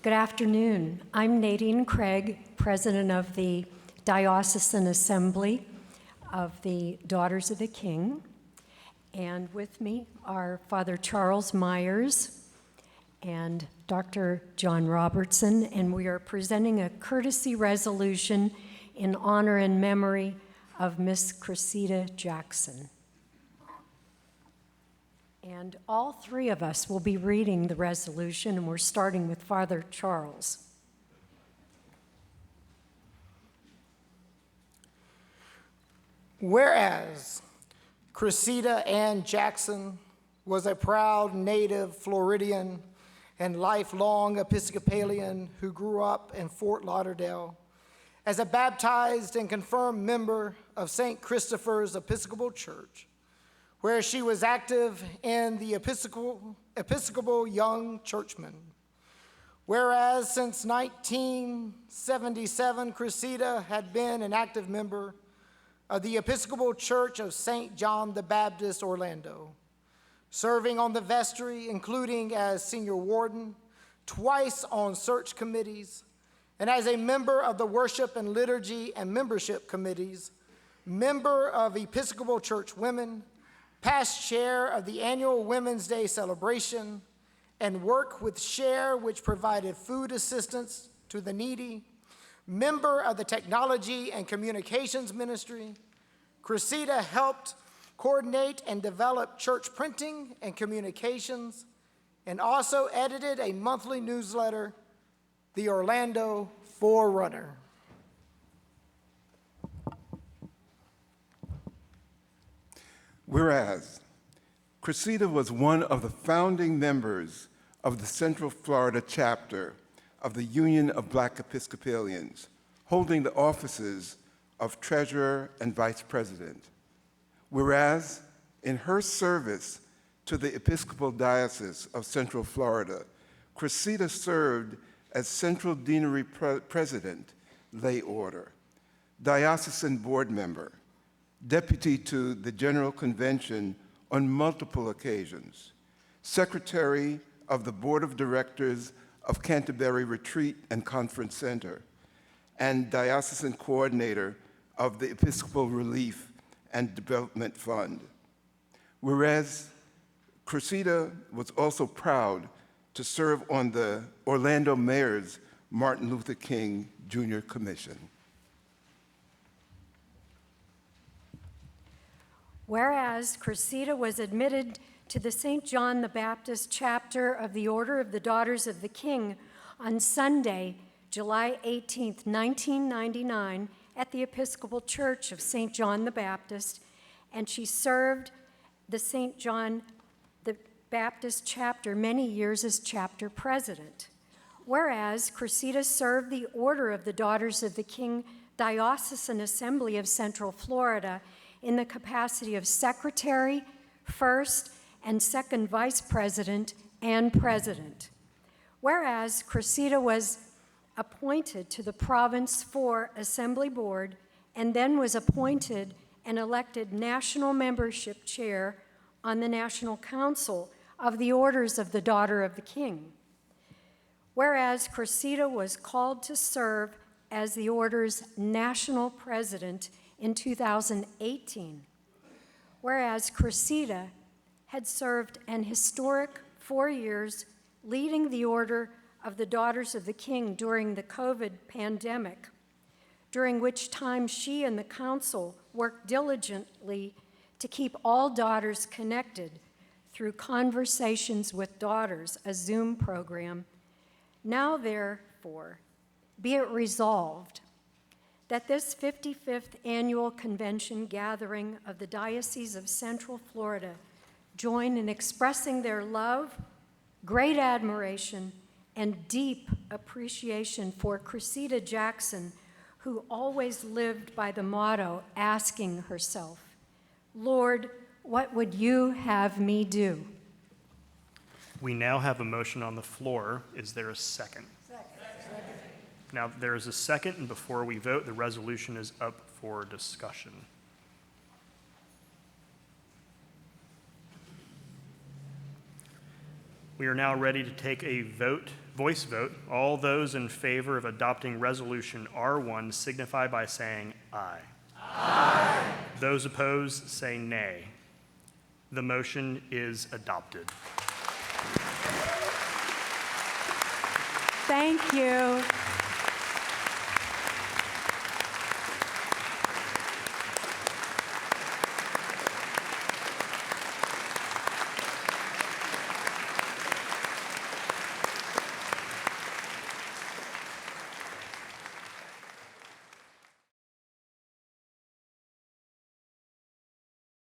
Good afternoon. I'm Nadine Craig, president of the Diocesan Assembly of the Daughters of the King. And with me are Father Charles Myers and Dr. John Robertson, and we are presenting a courtesy resolution in honor and memory of Miss Cressida Jackson. And all three of us will be reading the resolution, and we're starting with Father Charles. Whereas Cressida Ann Jackson was a proud native Floridian and lifelong Episcopalian who grew up in Fort Lauderdale, as a baptized and confirmed member of St. Christopher's Episcopal Church, where she was active in the Episcopal Young Churchmen. Whereas since 1977, Cressida had been an active member of the Episcopal Church of St. John the Baptist, Orlando, serving on the vestry, including as senior warden, twice on search committees, and as a member of the worship and liturgy and membership committees, member of Episcopal Church Women, past chair of the annual Women's Day celebration, and work with Share, which provided food assistance to the needy, member of the Technology and Communications Ministry. Cressida helped coordinate and develop church printing and communications, and also edited a monthly newsletter, The Orlando Forerunner. Whereas Cressida was one of the founding members of the Central Florida chapter of the Union of Black Episcopalians, holding the offices of treasurer and vice president. Whereas in her service to the Episcopal Diocese of Central Florida, Cressida served as Central Deanery President, lay order, diocesan board member, deputy to the General Convention on multiple occasions, secretary of the Board of Directors of Canterbury Retreat and Conference Center, and diocesan coordinator of the Episcopal Relief and Development Fund. Whereas Cressida was also proud to serve on the Orlando Mayor's Martin Luther King Jr. Commission. Whereas Cressida was admitted to the St. John the Baptist chapter of the Order of the Daughters of the King on Sunday, July 18, 1999, at the Episcopal Church of St. John the Baptist, and she served the St. John the Baptist chapter many years as chapter president. Whereas Cressida served the Order of the Daughters of the King Diocesan Assembly of Central Florida in the capacity of secretary, first and second vice president, and president. Whereas Cressida was appointed to the Province 4 Assembly Board and then was appointed and elected national membership chair on the National Council of the Orders of the Daughter of the King. Whereas Cressida was called to serve as the Order's national president in 2018, whereas Cressida had served an historic 4 years leading the Order of the Daughters of the King during the COVID pandemic, during which time she and the council worked diligently to keep all daughters connected through Conversations with Daughters, a Zoom program. Now, therefore, be it resolved that this 55th annual convention gathering of the Diocese of Central Florida join in expressing their love, great admiration, and deep appreciation for Cressida Jackson, who always lived by the motto, asking herself, Lord, what would you have me do? We now have a motion on the floor. Is there a second? Now, there is a second, and before we vote, the resolution is up for discussion. We are now ready to take a vote voice vote. All those in favor of adopting Resolution R-1 signify by saying aye. Aye. Those opposed say nay. The motion is adopted. Thank you.